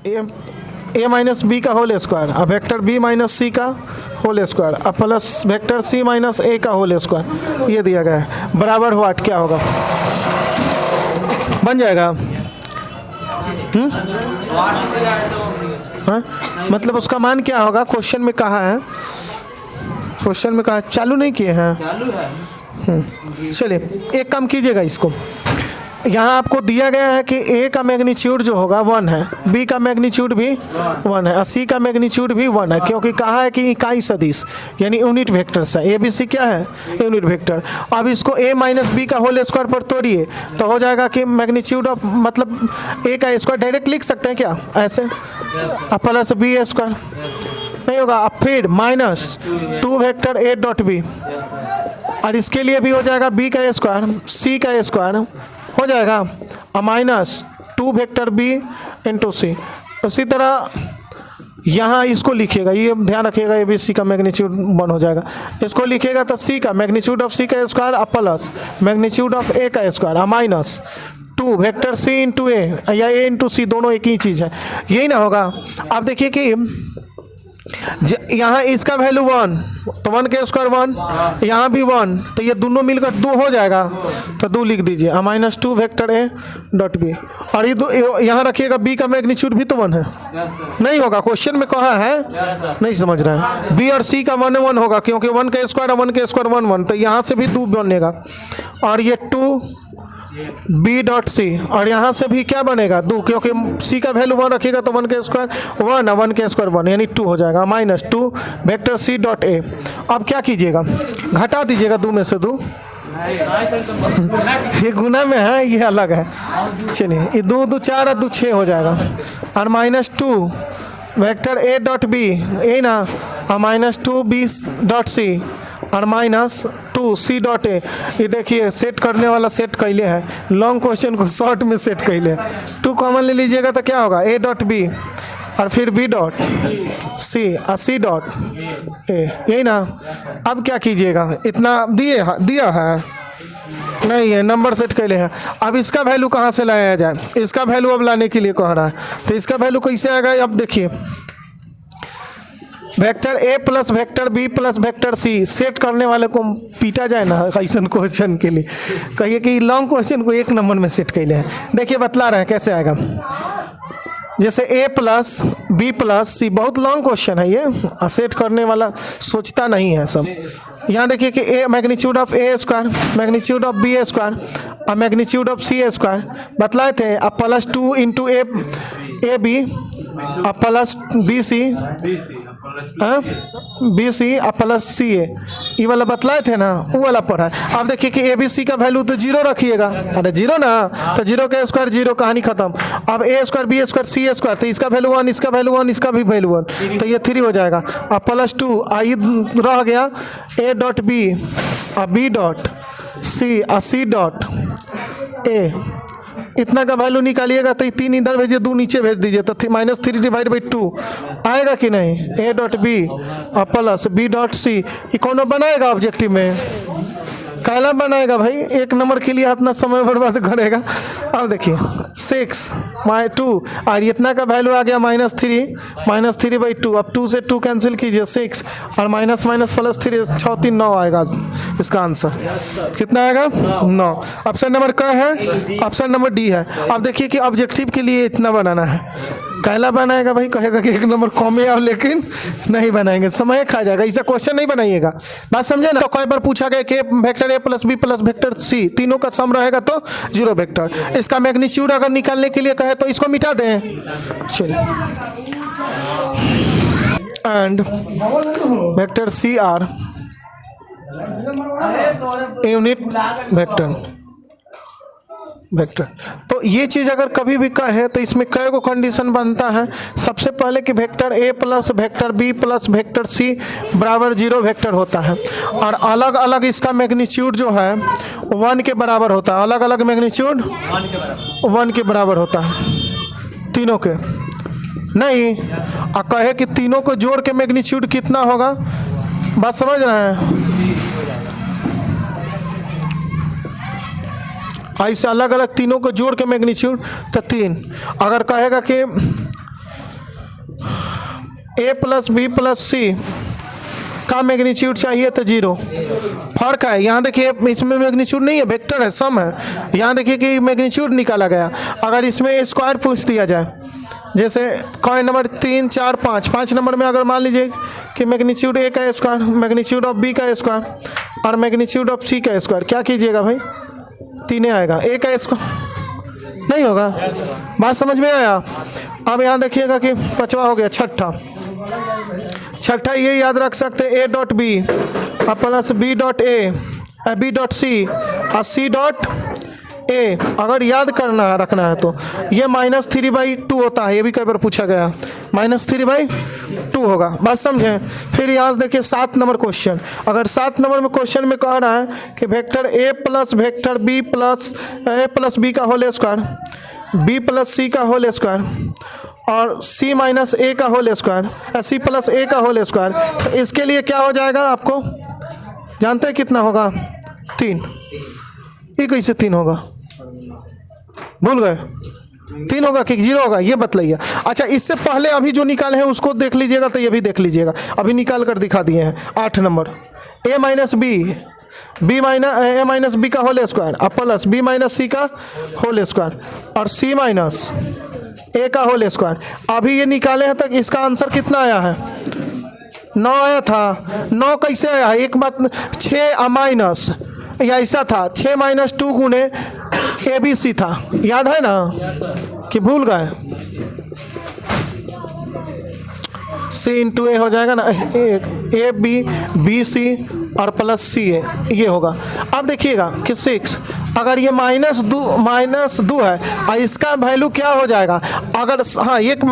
ए minus B का whole square, अब vector B minus सी का होल स्क्वायर, अब plus vector C minus a का होल स्क्वायर, ये दिया गया है बराबर व्हाट, क्या होगा, बन जाएगा। हाँ, मतलब उसका मान क्या होगा, क्वेश्चन में कहा है, क्वेश्चन में कहा, चालू नहीं किए हैं, चलिए एक काम कीजिएगा, इसको यहाँ आपको दिया गया है कि ए का मैग्नीट्यूड जो होगा 1 है, बी का मैग्नीट्यूड भी 1 है और सी का मैग्नीट्यूड भी 1 है, क्योंकि कहा है कि इकाई सदिश यानी यूनिट वेक्टर्स है, ए बी सी क्या है, यूनिट वेक्टर। अब इसको ए माइनस बी का होल स्क्वायर पर तोड़िए तो हो जाएगा कि मैग्नीट्यूड ऑफ, मतलब ए का स्क्वायर डायरेक्ट लिख सकते हैं क्या ऐसे, अब प्लस बी स्क्वायर नहीं होगा, अब फिर माइनस 2 वेक्टर ए डॉट बी, और इसके लिए भी हो जाएगा बी का स्क्वायर सी का स्क्वायर हो जाएगा, और माइनस 2 वेक्टर बी इंटू सी। उसी तरह यहाँ इसको लिखिएगा, ये ध्यान रखिएगा, ए बी सी का मैग्नीट्यूड 1 हो जाएगा, इसको लिखिएगा तो सी का मैग्नीट्यूड ऑफ सी का स्क्वायर और प्लस मैग्नीट्यूड ऑफ ए का स्क्वायर और माइनस 2 वेक्टर सी इंटू ए या ए इंटू सी, दोनों एक ही चीज़ है, यही ना होगा। अब देखिए कि यहाँ इसका वैल्यू 1 तो 1 के स्क्वायर 1, यहाँ भी 1 तो ये दोनों मिलकर 2 हो जाएगा, तो 2 लिख दीजिए, माइनस 2 वेक्टर ए डॉट बी, और ये यहाँ रखिएगा बी का मैग्नीट्यूड भी तो 1 है, नहीं होगा, क्वेश्चन में कहा है, नहीं समझ रहे हैं, बी और सी का 1 1 होगा, क्योंकि 1 का स्क्वायर 1 के स्क्वायर 1 1, तो यहाँ से भी 2 बनेगा, और ये 2 बी डॉट सी, और यहाँ से भी क्या बनेगा 2, क्योंकि सी का वैल्यू 1 रखिएगा तो 1 के स्क्वायर 1 है, 1 के स्क्वायर 1 यानी 2 हो जाएगा, minus 2 vector c dot a. अब क्या कीजिएगा, घटा दीजिएगा 2 में से 2, ये गुना में है, ये अलग है, चलिए ये 2 2 4 और 2 6 हो जाएगा, और minus 2 vector A dot B, A ना, और माइनस 2 बी डॉट सी और माइनस 2 सी डॉट ए। ये देखिए सेट करने वाला सेट कैले है, लॉन्ग क्वेश्चन को शॉर्ट में सेट कैले, 2 कॉमन ले लीजिएगा तो क्या होगा, ए डॉट बी और फिर बी डॉट सी और सी डॉट ए, यही ना। अब क्या कीजिएगा, इतना दिया है नहीं है, नंबर सेट कैले हैं, अब इसका वैल्यू कहाँ से लाया जाए, इसका वैल्यू अब लाने के लिए कह रहा है, तो इसका वैल्यू कैसे आएगा, अब देखिए वेक्टर ए plus vector B plus vector c set करने वाले को पीटा जाए ना ऐसा क्वेश्चन के लिए, कहिए कि लॉन्ग क्वेश्चन को 1 नंबर में सेट कैले हैं। देखिए बतला रहे हैं कैसे आएगा, जैसे ए प्लस बी प्लस सी, बहुत लॉन्ग क्वेश्चन है ये, सेट करने वाला सोचता नहीं है सब। यहाँ देखिए कि A magnitude of A square, magnitude of B square और मैग्नीट्यूड ऑफ सी स्क्वायर बतलाए थे, अब प्लस 2 इंटू ए बी और plus B C B C और प्लस सी ए, ये वाला बतलाए थे ना, वो वाला पढ़ा है। अब देखिए कि ए बी सी का वैल्यू तो 0 रखिएगा, अरे 0 ना, तो 0 का स्क्वायर 0, कहानी खत्म। अब ए स्क्वायर बी स्क्वायर सी स्क्वायर, तो इसका वैल्यू 1, इसका वैल्यू 1, इसका भी वैल्यू 1, तो ये 3 हो जाएगा। अब प्लस 2 आई रह गया ए डॉट बी और बी डॉट सी और सी डॉट ए, इतना का वैल्यू निकालिएगा तो 3 इधर भेजिए, 2 नीचे भेज दीजिए, तो -3 डिवाइड बाई 2 आएगा कि नहीं, ए डॉट बी और प्लस बी डॉट सी, ये कौन बनाएगा ऑब्जेक्टिव में, काला बनाएगा भाई, 1 नंबर के लिए इतना समय बर्बाद करेगा। अब देखिए 6 2 और इतना का वैल्यू आ गया -3 बाई 2, अब 2 से 2 कैंसिल कीजिए 6 और माइनस माइनस प्लस 3 6 3 9 आएगा, इसका आंसर कितना आएगा 9। ऑप्शन नंबर क्या है, ऑप्शन नंबर डी है। अब देखिए कि ऑब्जेक्टिव के लिए इतना बनाना है, कहला बनाएगा भाई, कहेगा कि 1 नंबर कम है, लेकिन नहीं बनाएंगे, समय खा जाएगा, ऐसा क्वेश्चन नहीं बनाइएगा, बात समझे ना। तो कई बार पूछा गया कि वेक्टर ए plus B plus vector c, तीनों का सम रहेगा तो 0 वेक्टर, इसका मैग्नीट्यूड अगर निकालने के लिए कहे तो इसको मिटा दें, चलिए, and vector c are unit vector. तो ये चीज़ अगर कभी भी कहे तो इसमें कई को कंडीशन बनता है। सबसे पहले कि वेक्टर ए plus vector B plus vector c बराबर 0 वेक्टर होता है, और अलग अलग इसका मैग्नीट्यूड जो है 1 के बराबर होता है, अलग अलग मैग्नीट्यूड 1 के बराबर होता है तीनों के, नहीं और कहे कि तीनों को जोड़ के मैग्नीट्यूड कितना होगा, बात समझ रहे हैं, ऐसे अलग अलग तीनों को जोड़ के मैग्नीट्यूड तो 3। अगर कहेगा कि ए प्लस बी प्लस सी का मैग्नीट्यूड चाहिए तो 0। फर्क है, यहाँ देखिए इसमें मैग्नीट्यूड नहीं है, वेक्टर है, सम है। यहाँ देखिए कि मैग्नीट्यूड निकाला गया। अगर इसमें स्क्वायर पूछ दिया जाए, जैसे कॉइन नंबर 3 4 5, 5 नंबर में अगर मान लीजिए कि मैग्नीट्यूड ए का स्क्वायर, मैग्नीट्यूड ऑफ बी का स्क्वायर और मैग्नीट्यूड ऑफ सी का स्क्वायर, क्या कीजिएगा भाई? 3 आएगा। ए का स्क्वायर नहीं होगा। बात समझ में आया? अब यहाँ देखिएगा कि 5वां हो गया। छठा ये याद रख सकते हैं, ए डॉट बी और plus b dot a, b dot c और सी डॉट ए। अगर याद करना है, रखना है तो ये -3/2 होता है। ये भी कई बार पूछा गया, -3/2 होगा। बात समझें? फिर यहाँ से देखिए 7 नंबर क्वेश्चन। अगर 7 नंबर में क्वेश्चन में कह रहा है कि vector A plus vector B plus a plus B का होल स्क्वायर, बी प्लस सी का होल स्क्वायर और सी माइनस ए का होल स्क्वायर, सी प्लस ए का होल स्क्वायर, तो इसके लिए क्या हो जाएगा? आपको जानते हैं कितना होगा? 3। ये कैसे 3 होगा? भूल गए? 3 होगा कि 0 होगा, ये बतलाइए। अच्छा, इससे पहले अभी जो निकाले हैं उसको देख लीजिएगा, तो ये भी देख लीजिएगा। अभी निकाल कर दिखा दिए हैं। 8 नंबर, ए माइनस बी, बी माइनस ए माइनस बी का होल स्क्वायर और प्लस बी माइनस सी का होल स्क्वायर और सी माइनस ए का होल स्क्वायर। अभी ये निकाले हैं, तक इसका आंसर कितना आया है? 9 आया था। 9 कैसे आया है? एक बात, 6 माइनस, या ऐसा था 6 - 2 गुने ए बी सी था, याद है ना? कि भूल गए? सी इंटू ए हो जाएगा ना, ए बी बी सी और प्लस सी ए, ये होगा। अब देखिएगा कि 6, अगर ये -2 है और इसका वैल्यू क्या हो जाएगा? अगर हाँ, एक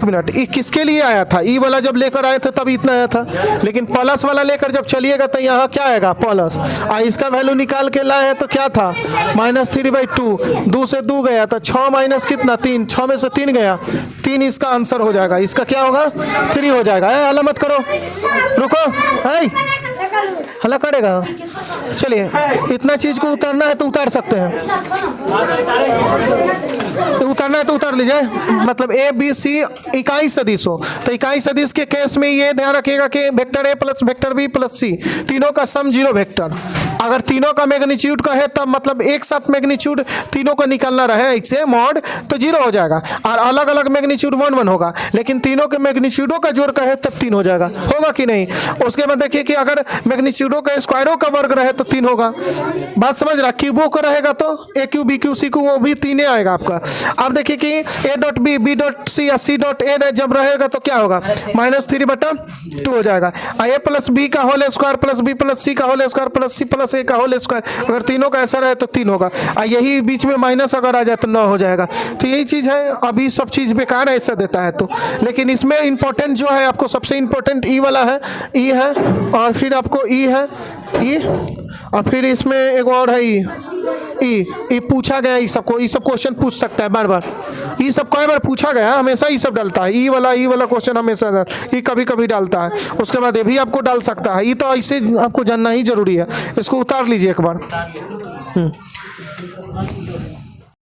मिनट, ये किसके लिए आया था? ई वाला जब लेकर आए थे तब इतना आया था, लेकिन प्लस वाला लेकर जब चलिएगा तो यहाँ क्या आएगा? प्लस। और इसका वैल्यू निकाल के लाए हैं तो क्या था? -3/2। 2 से 2 गया तो 6 माइनस कितना? 3। 6 में से 3 गया, 3 इसका आंसर हो जाएगा। इसका क्या होगा? 3 हो जाएगा। हल्ला मत करो, रुको, हल्ला करेगा। चलिए, इतना चीज को उतारना है तो उतार सकते हैं, उतारना है तो उतार लीजिए। मतलब ए बी सी इकाई सदिश हो, तो इकाई सदिश के केस में ये ध्यान रखिएगा कि वेक्टर ए plus vector B plus C, तीनों का सम 0 वेक्टर। अगर तीनों का मैग्नीट्यूड का है तब मतलब एक साथ मैग्नीट्यूड तीनों का निकालना रहे इससे मॉड, तो 0 हो जाएगा। और अलग अलग मैग्नीट्यूड 1 1 होगा, लेकिन तीनों के मैग्नीट्यूडों का जोड़ का है तब 3 हो जाएगा। होगा कि नहीं? उसके बाद देखिए कि अगर मैग्नीट्यूडों का स्क्वायरों का वर्ग रहे तो 3 होगा। बात समझ रहा? क्यूबों का रहेगा तो A cube B cube C cube, वो भी 3 आएगा आपका। अब देखिए कि A dot B B dot C या सी डॉट ए जब रहेगा तो क्या होगा? -3/2 हो जाएगा। ए प्लस बी का whole square plus B plus सी का whole square plus C plus ए का होल स्क्वायर, अगर तीनों का ऐसा रहे तो 3 होगा। यही बीच में माइनस अगर आ जाए तो 9 हो जाएगा। तो यही चीज़ है। अभी सब चीज़ बेकार है ऐसा देता है तो, लेकिन इसमें इंपॉर्टेंट जो है आपको सबसे इंपॉर्टेंट ई वाला है, ई है, और फिर आपको ई है, ई, और फिर इसमें एक और है ई पूछा गया। ये सब क्वेश्चन पूछ सकता है बार बार। ये सब कई बार पूछा गया, हमेशा ये सब डालता है। ई वाला क्वेश्चन हमेशा, ये कभी कभी डालता है। उसके बाद ये भी आपको डाल सकता है। ये तो ऐसे आपको जानना ही जरूरी है। इसको उतार लीजिए एक बार।